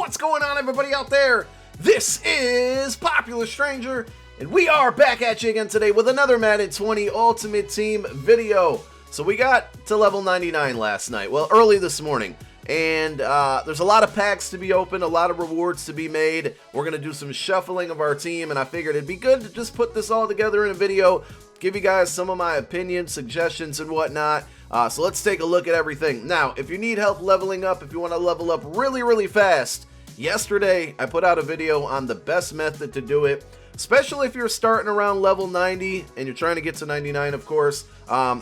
What's going on, everybody out there? This is Popular Stranger, and we are back at you again today with another Madden 20 Ultimate Team video. So we got to level 99 last night, well, early this morning, and there's a lot of packs to be opened, a lot of rewards to be made. We're going to do some shuffling of our team, and I figured it'd be good to just put this all together in a video, give you guys some of my opinions, suggestions, and whatnot. So let's take a look at everything. Now, if you need help leveling up, if you want to level up really fast, yesterday I put out a video on the best method to do it, especially if you're starting around level 90 and you're trying to get to 99, of course.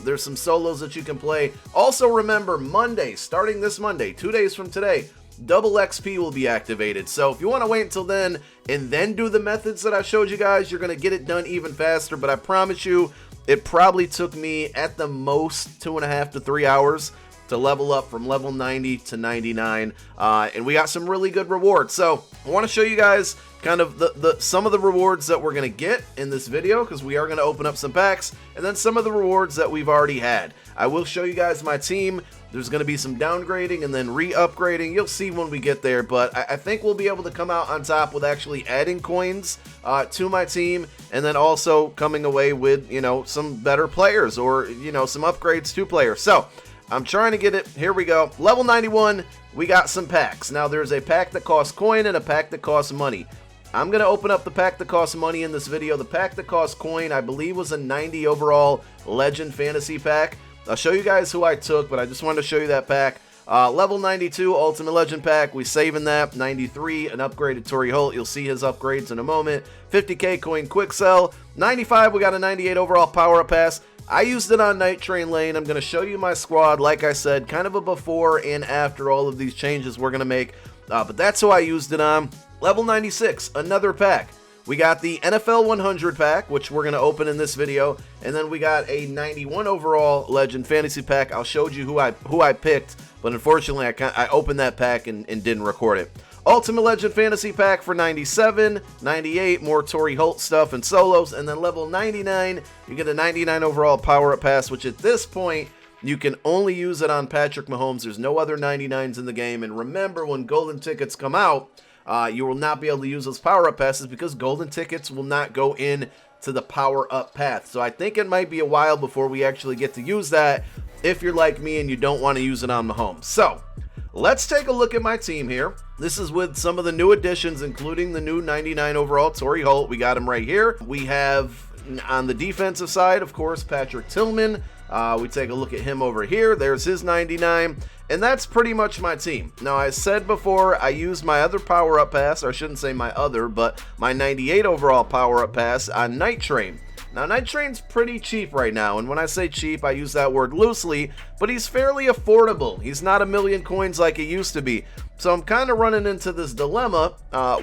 There's some solos that you can play. Also remember, Monday, starting this Monday, 2 days from today, double XP will be activated. So if you want to wait until then and then do the methods that I showed you guys, you're going to get it done even faster. But I promise you, it probably took me at the most 2.5 to 3 hours to level up from level 90 to 99, and we got some really good rewards. So I want to show you guys kind of some of the rewards that we're going to get in this video, because we are going to open up some packs, and then some of the rewards that we've already had. I will show you guys my team. There's going to be some downgrading and then re-upgrading. You'll see when we get there, but I think we'll be able to come out on top with actually adding coins to my team, and then also coming away with, you know, some better players, or, you know, some upgrades to players. So I'm trying to get it. Here we go. Level 91, we got some packs. Now, there's a pack that costs coin and a pack that costs money. I'm going to open up the pack that costs money in this video. The pack that costs coin, I believe, was a 90 overall Legend Fantasy pack. I'll show you guys who I took, but I just wanted to show you that pack. Level 92 Ultimate Legend pack, we saving that. 93, an upgraded Torrey Holt. You'll see his upgrades in a moment. 50k coin quick sell. 95, we got a 98 overall power up pass. I used it on Night Train Lane. I'm going to show you my squad, like I said, kind of a before and after all of these changes we're going to make. But that's who I used it on. Level 96, another pack. We got the NFL 100 pack, which we're going to open in this video. And then we got a 91 overall Legend Fantasy pack. I'll show you who I picked, but unfortunately I opened that pack and didn't record it. Ultimate Legend Fantasy pack for 97, 98, more Torrey Holt stuff and solos, and then level 99, you get a 99 overall power-up pass, which at this point, you can only use it on Patrick Mahomes. There's no other 99s in the game, and remember, when golden tickets come out, you will not be able to use those power-up passes because golden tickets will not go in to the power-up path. So I think it might be a while before we actually get to use that if you're like me and you don't want to use it on Mahomes. So let's take a look at my team here. This is with some of the new additions, including the new 99 overall Torrey Holt. We got him right here. We have, on the defensive side, of course, Patrick Tillman. We take a look at him over here. There's his 99. And that's pretty much my team. Now, I said before, I used my other power-up pass, or I shouldn't say my other, but my 98 overall power-up pass on Night Train. Now, Night Train's pretty cheap right now, and when I say cheap, I use that word loosely, but he's fairly affordable. He's not a million coins like he used to be. So I'm kind of running into this dilemma.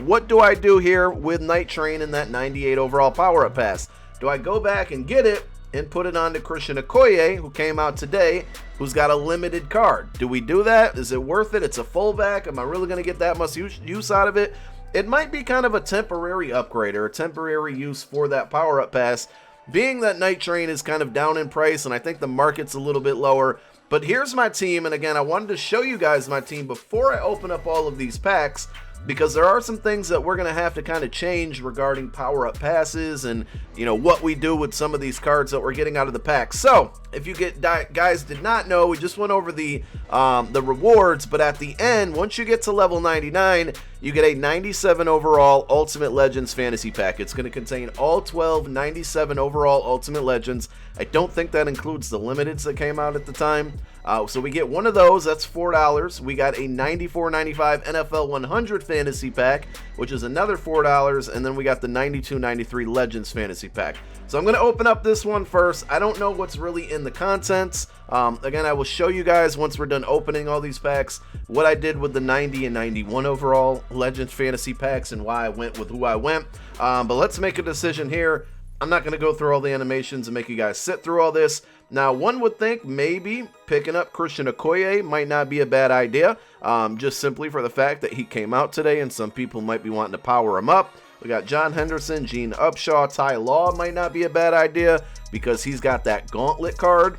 What do I do here with Night Train and that 98 overall power-up pass? Do I go back and get it and put it on to Christian Okoye, who came out today, who's got a limited card? Do we do that? Is it worth it? It's a fullback. Am I really going to get that much use out of it? It might be kind of a temporary upgrade or a temporary use for that power-up pass, being that Night Train is kind of down in price and I think the market's a little bit lower. But here's my team, and again, I wanted to show you guys my team before I open up all of these packs, because there are some things that we're going to have to kind of change regarding power-up passes and, you know, what we do with some of these cards that we're getting out of the pack. So, if you guys did not know, we just went over the rewards, but at the end, once you get to level 99, you get a 97 overall Ultimate Legends Fantasy Pack. It's going to contain all 12 97 overall Ultimate Legends. I don't think that includes the limiteds that came out at the time. So we get one of those, that's $4. We got a 94.95 NFL 100 Fantasy Pack, which is another $4, and then we got the 92.93 Legends Fantasy Pack. So I'm going to open up this one first. I don't know what's really in the contents. Again, I will show you guys once we're done opening all these packs what I did with the 90 and 91 overall Legends Fantasy Packs and why I went with who I went. But let's make a decision here. I'm not going to go through all the animations and make you guys sit through all this. Now, one would think maybe picking up Christian Okoye might not be a bad idea, just simply for the fact that he came out today and some people might be wanting to power him up. We got John Henderson, Gene Upshaw, Ty Law might not be a bad idea because he's got that gauntlet card.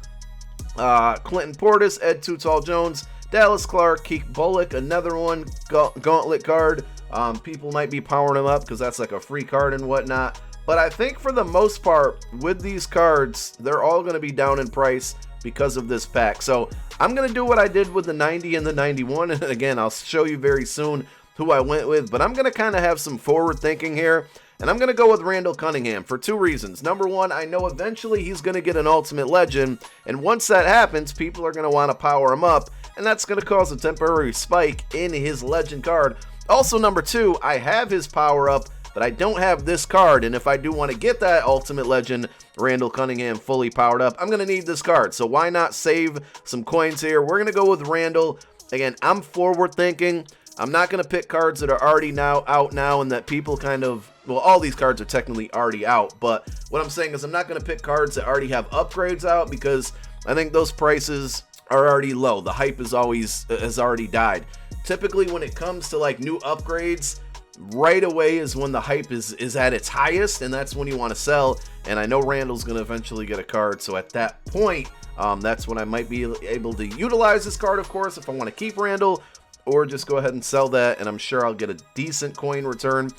Clinton Portis, Ed Too Tall Jones, Dallas Clark, Keith Bullock, another one, gauntlet card. People might be powering them up because that's like a free card and whatnot. But I think for the most part, with these cards, they're all going to be down in price because of this pack. So I'm going to do what I did with the 90 and the 91. And again, I'll show you very soon who I went with. But I'm going to kind of have some forward thinking here. And I'm going to go with Randall Cunningham for two reasons. Number one, I know eventually he's going to get an Ultimate Legend. And once that happens, people are going to want to power him up. And that's going to cause a temporary spike in his Legend card. Also, number two, I have his power up, but I don't have this card. And if I do want to get that Ultimate Legend, Randall Cunningham fully powered up, I'm going to need this card. So why not save some coins here? We're going to go with Randall. Again, I'm forward thinking. I'm not going to pick cards that are already out now and that people kind of, well, all these cards are technically already out, but what I'm saying is I'm not going to pick cards that already have upgrades out because I think those prices are already low. The hype has already died. Typically when it comes to like new upgrades, right away is when the hype is at its highest, and that's when you want to sell. And I know Randall's going to eventually get a card, so at that point, that's when I might be able to utilize this card, of course, if I want to keep Randall, or just go ahead and sell that, and I'm sure I'll get a decent coin return.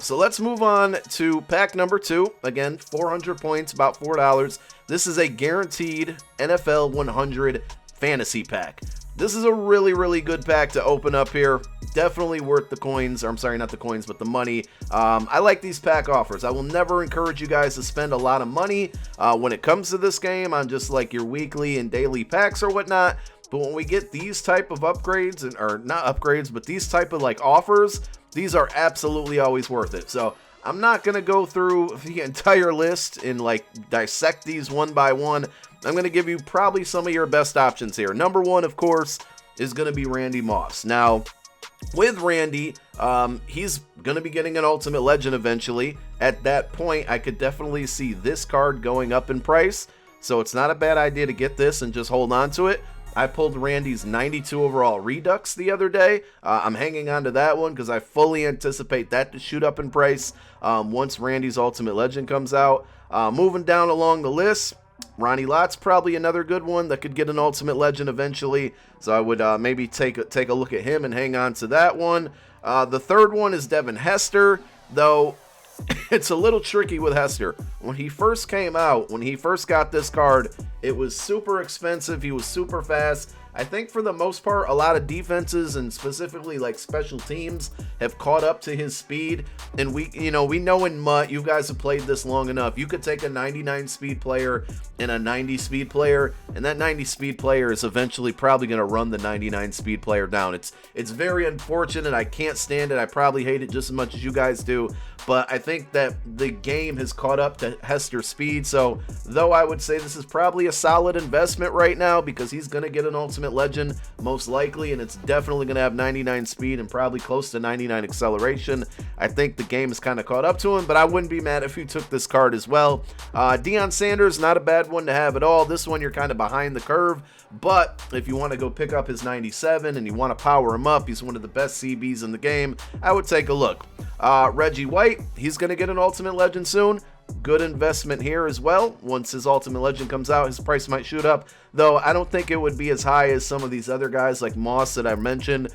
So let's move on to pack number 2. Again, 400 points, about $4. This is a guaranteed NFL 100 fantasy pack. This is a really, really good pack to open up here. Definitely worth the coins. Or I'm sorry, not the coins, but the money. I like these pack offers. I will never encourage you guys to spend a lot of money when it comes to this game on just like your weekly and daily packs or whatnot. But when we get these type of upgrades, or not upgrades, but these type of like offers, these are absolutely always worth it. So I'm not going to go through the entire list and like dissect these one by one. I'm going to give you probably some of your best options here. Number one, of course, is going to be Randy Moss. Now, with Randy, he's going to be getting an Ultimate Legend eventually. At that point, I could definitely see this card going up in price. So it's not a bad idea to get this and just hold on to it. I pulled Randy's 92 overall Redux the other day. I'm hanging on to that one because I fully anticipate that to shoot up in price once Randy's Ultimate Legend comes out. Moving down along the list, Ronnie Lott's probably another good one that could get an Ultimate Legend eventually. So I would maybe take a look at him and hang on to that one. The third one is Devin Hester, though it's a little tricky with Hester. When he first came out, when he first got this card, it was super expensive. He was super fast. I think for the most part, a lot of defenses and specifically like special teams have caught up to his speed. And we know in MUT, you guys have played this long enough. You could take a 99 speed player and a 90 speed player, and that 90 speed player is eventually probably going to run the 99 speed player down. It's very unfortunate. I can't stand it. I probably hate it just as much as you guys do. But I think that the game has caught up to Hester's speed. So though I would say this is probably a solid investment right now because he's going to get an Ultimate Legend most likely, and it's definitely going to have 99 speed and probably close to 99 acceleration. I think the game is kind of caught up to him, but I wouldn't be mad if you took this card as well. Deion Sanders, not a bad one to have at all. This one you're kind of behind the curve, but if you want to go pick up his 97 and you want to power him up, he's one of the best CBs in the game, I would take a look. Reggie White, he's going to get an Ultimate Legend soon. Good investment here as well. Once his Ultimate Legend comes out, his price might shoot up, though I don't think it would be as high as some of these other guys like Moss that I mentioned,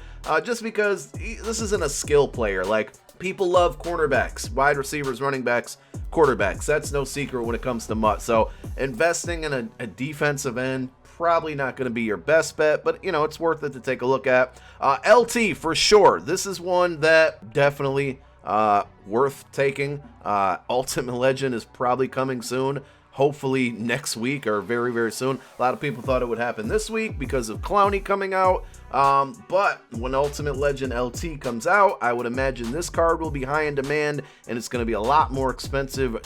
just because this isn't a skill player. Like, people love cornerbacks, wide receivers, running backs, quarterbacks. That's no secret when it comes to MUT. So investing in a defensive end, probably not going to be your best bet, but it's worth it to take a look at. LT for sure. This is one that definitely worth taking. Ultimate Legend is probably coming soon, hopefully next week or very, very soon. A lot of people thought it would happen this week because of Clowney coming out, but when Ultimate Legend LT comes out, I would imagine this card will be high in demand, and it's going to be a lot more expensive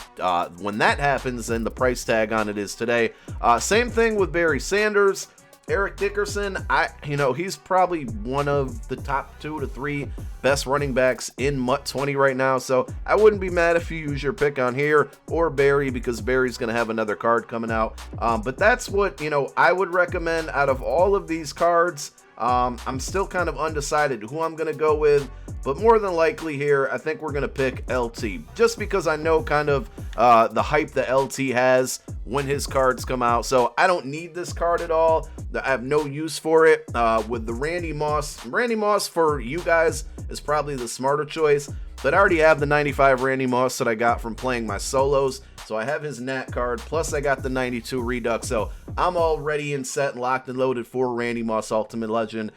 when that happens than the price tag on it is today. Same thing with Barry Sanders. Eric Dickerson, he's probably one of the top 2 to 3 best running backs in MUT 20 right now, so I wouldn't be mad if you use your pick on here or Barry, because Barry's going to have another card coming out. But that's what, I would recommend out of all of these cards. I'm still kind of undecided who I'm going to go with, but more than likely here, I think we're going to pick LT, just because I know kind of the hype that LT has when his cards come out. So I don't need this card at all. I have no use for it. With the Randy Moss for you guys is probably the smarter choice, but I already have the 95 Randy Moss that I got from playing my solos. So I have his Nat card, plus I got the 92 Redux. So I'm all ready and set and locked and loaded for Randy Moss Ultimate Legend.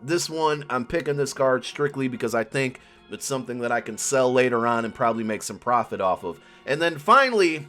This one, I'm picking this card strictly because I think it's something that I can sell later on and probably make some profit off of. And then finally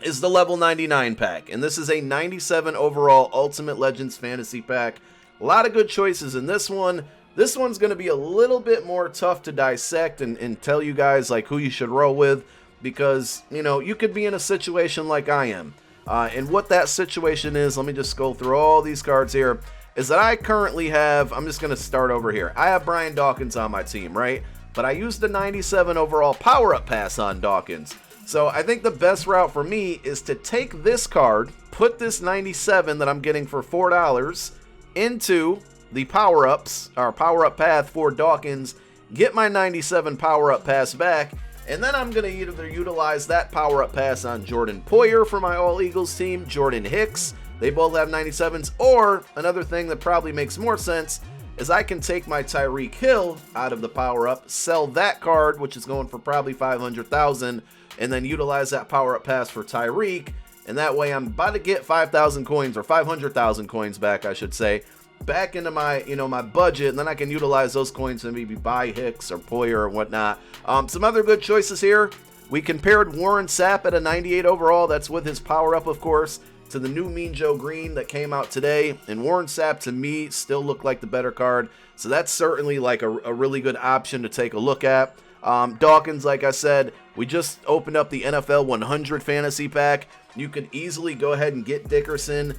is the level 99 pack. And this is a 97 overall Ultimate Legends Fantasy pack. A lot of good choices in this one. This one's going to be a little bit more tough to dissect and tell you guys like who you should roll with, because, you know, you could be in a situation like I am. And what that situation is, let me just go through all these cards here, is that I currently have, I'm just going to start over here. I have Brian Dawkins on my team, right? But I used the 97 overall power-up pass on Dawkins. So I think the best route for me is to take this card, put this 97 that I'm getting for $4 into the power-ups, or power-up path for Dawkins, get my 97 power-up pass back, and then I'm going to either utilize that power-up pass on Jordan Poyer for my All-Eagles team, Jordan Hicks, they both have 97s, or another thing that probably makes more sense is I can take my Tyreek Hill out of the power-up, sell that card, which is going for probably $500,000, and then utilize that power-up pass for Tyreek, and that way I'm about to get 5,000 coins, or 500,000 coins back, I should say, back into my, my budget, and then I can utilize those coins to maybe buy Hicks or Poyer or whatnot. Some other good choices here. We compared Warren Sapp at a 98 overall. That's with his power-up, of course, to the new Mean Joe Green that came out today. And Warren Sapp, to me, still looked like the better card. So that's certainly like a really good option to take a look at. Dawkins, like I said, we just opened up the NFL 100 fantasy pack. You could easily go ahead and get Dickerson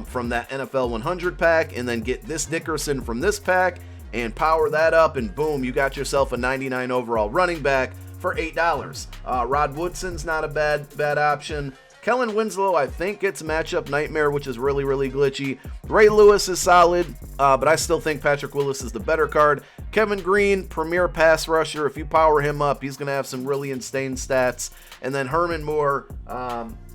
from that NFL 100 pack, and then get this Dickerson from this pack and power that up, and boom, you got yourself a 99 overall running back for $8. Rod Woodson's not a bad option. Kellen Winslow, I think, gets matchup nightmare, which is really, really glitchy. Ray Lewis is solid, but I still think Patrick Willis is the better card. Kevin Green, premier pass rusher. If you power him up, he's going to have some really insane stats. And then Herman Moore,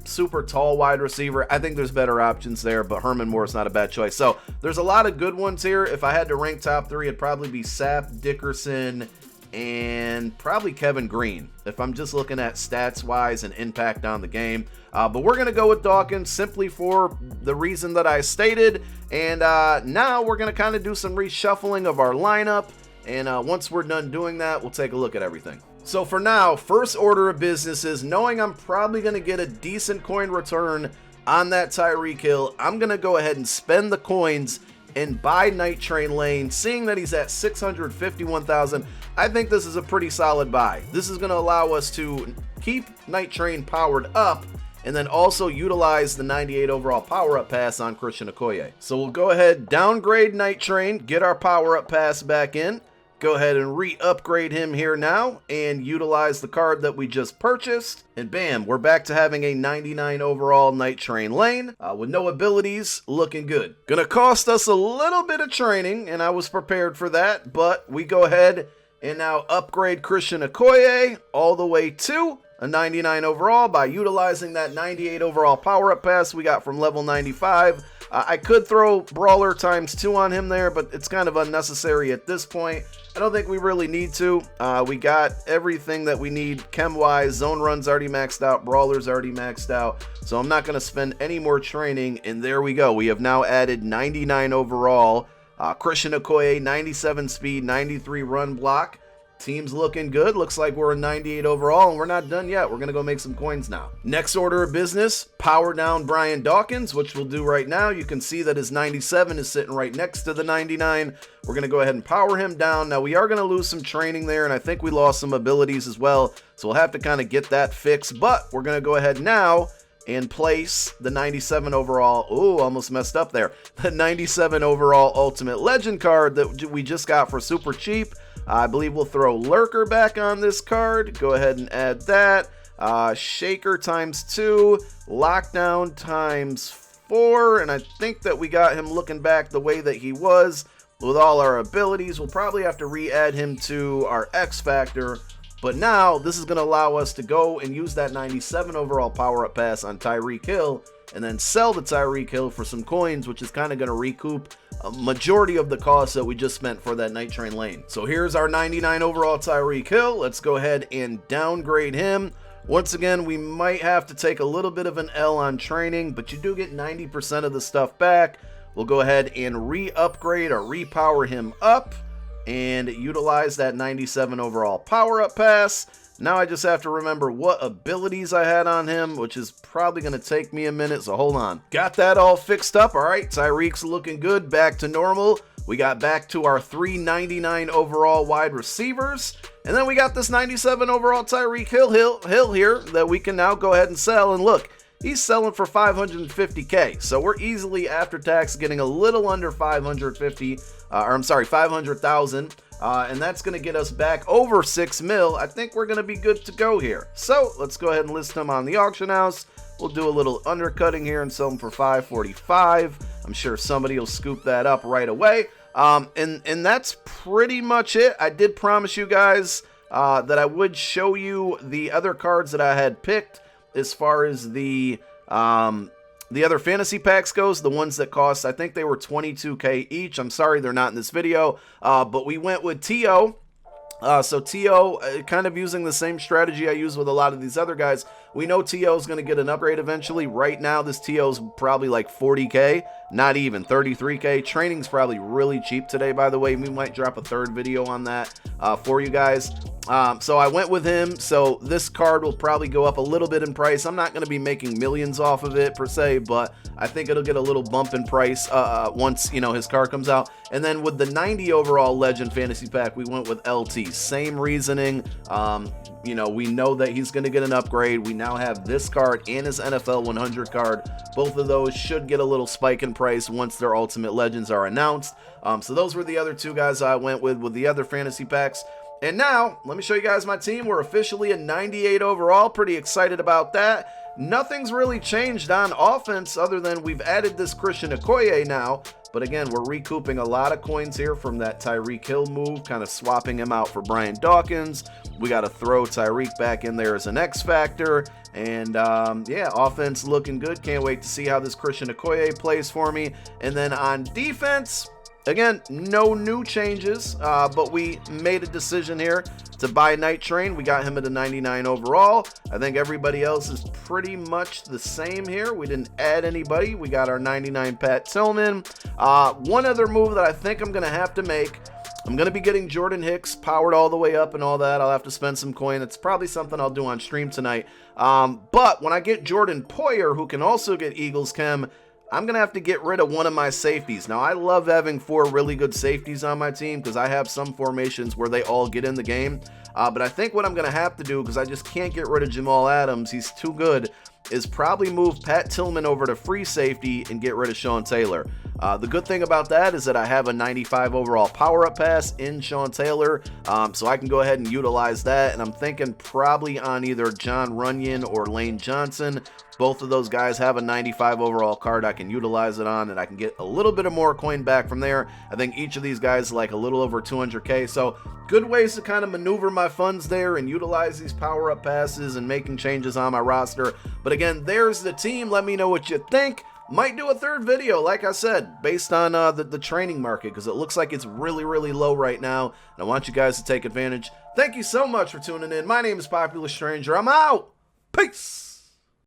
super tall wide receiver. I think there's better options there, but Herman Moore is not a bad choice. So there's a lot of good ones here. If I had to rank top three, it'd probably be Sapp, Dickerson, and probably Kevin Green, if I'm just looking at stats wise and impact on the game. But we're going to go with Dawkins simply for the reason that I stated. And now we're going to kind of do some reshuffling of our lineup. And once we're done doing that, we'll take a look at everything. So for now, first order of business is, knowing I'm probably going to get a decent coin return on that Tyreek Hill, I'm going to go ahead and spend the coins and buy Night Train Lane. Seeing that he's at 651,000, I think this is a pretty solid buy. This is going to allow us to keep Night Train powered up and then also utilize the 98 overall power-up pass on Christian Okoye. So we'll go ahead, downgrade Night Train, get our power-up pass back in, go ahead and re-upgrade him here now, and utilize the card that we just purchased, and bam, we're back to having a 99 overall Night Train Lane, with no abilities, looking good. Gonna cost us a little bit of training, and I was prepared for that, but we go ahead and now upgrade Christian Okoye all the way to a 99 overall by utilizing that 98 overall power-up pass we got from level 95. I could throw Brawler ×2 on him there, but it's kind of unnecessary at this point. I don't think we really need to. We got everything that we need chem-wise. Zone run's already maxed out. Brawler's already maxed out. So I'm not going to spend any more training. And there we go. We have now added 99 overall. Christian Okoye, 97 speed, 93 run block. Team's looking good. Looks like we're a 98 overall, and we're not done yet. We're going to go make some coins now. Next order of business, power down Brian Dawkins, which we'll do right now. You can see that his 97 is sitting right next to the 99. We're going to go ahead and power him down. Now, we are going to lose some training there, and I think we lost some abilities as well, so we'll have to kind of get that fixed. But we're going to go ahead now and place the 97 overall. Ooh, almost messed up there. The 97 overall Ultimate Legend card that we just got for super cheap. I believe we'll throw Lurker back on this card. Go ahead and add that. Shaker ×2. Lockdown ×4. And I think that we got him looking back the way that he was with all our abilities. We'll probably have to re-add him to our X Factor. But now this is going to allow us to go and use that 97 overall power-up pass on Tyreek Hill and then sell the Tyreek Hill for some coins, which is kind of going to recoup a majority of the cost that we just spent for that Night Train lane. So here's our 99 overall Tyreek Hill. Let's go ahead and downgrade him. Once again, we might have to take a little bit of an L on training, but you do get 90% of the stuff back. We'll go ahead and re-upgrade or repower him up and utilize that 97 overall power-up pass. Now I just have to remember what abilities I had on him, which is probably going to take me a minute, so hold on. Got that all fixed up. All right, Tyreek's looking good, back to normal. We got back to our 399 overall wide receivers, and then we got this 97 overall Tyreek Hill here that we can now go ahead and sell. And look, he's selling for 550K, so we're easily after tax getting a little under 500,000, and that's going to get us back over 6 mil. I think we're going to be good to go here. So let's go ahead and list him on the auction house. We'll do a little undercutting here and sell him for 545. I'm sure somebody will scoop that up right away. And that's pretty much it. I did promise you guys that I would show you the other cards that I had picked as far as the other fantasy packs goes, the ones that cost, I think they were 22K each. I'm sorry they're not in this video, but we went with T.O. So T.O., kind of using the same strategy I use with a lot of these other guys. We know T.O. is going to get an upgrade eventually. Right now, this T.O. is probably like 40K, not even 33K. Training's probably really cheap today, by the way. We might drop a third video on that for you guys. So I went with him. So this card will probably go up a little bit in price. I'm not going to be making millions off of it per se, but I think it'll get a little bump in price once, you know, his card comes out. And then with the 90 overall Legend Fantasy Pack, we went with LT. Same reasoning. You know, we know that he's going to get an upgrade. We now have this card and his NFL 100 card. Both of those should get a little spike in price once their Ultimate Legends are announced. So those were the other two guys I went with the other fantasy packs. And now, let me show you guys my team. We're officially a 98 overall. Pretty excited about that. Nothing's really changed on offense other than we've added this Christian Okoye now. But again, we're recouping a lot of coins here from that Tyreek Hill move, kind of swapping him out for Brian Dawkins. We got to throw Tyreek back in there as an X factor. And yeah, offense looking good. Can't wait to see how this Christian Okoye plays for me. And then on defense, again, no new changes, but we made a decision here to buy Night Train. We got him at a 99 overall. I think everybody else is pretty much the same here. We didn't add anybody. We got our 99 Pat Tillman. One other move that I think I'm going to have to make, I'm going to be getting Jordan Hicks powered all the way up and all that. I'll have to spend some coin. It's probably something I'll do on stream tonight. But when I get Jordan Poyer, who can also get Eagles Chem, I'm going to have to get rid of one of my safeties. Now, I love having 4 really good safeties on my team because I have some formations where they all get in the game. But I think what I'm going to have to do, because I just can't get rid of Jamal Adams, he's too good, is probably move Pat Tillman over to free safety and get rid of Sean Taylor. The good thing about that is that I have a 95 overall power-up pass in Sean Taylor, so I can go ahead and utilize that, and I'm thinking probably on either John Runyon or Lane Johnson. Both of those guys have a 95 overall card I can utilize it on, and I can get a little bit of more coin back from there. I think each of these guys like a little over 200K, so good ways to kind of maneuver my funds there and utilize these power-up passes and making changes on my roster. But again, there's the team. Let me know what you think. Might do a third video, like I said, based on the training market, because it looks like it's really, really low right now, and I want you guys to take advantage. Thank you so much for tuning in. My name is Popular Stranger. I'm out. Peace.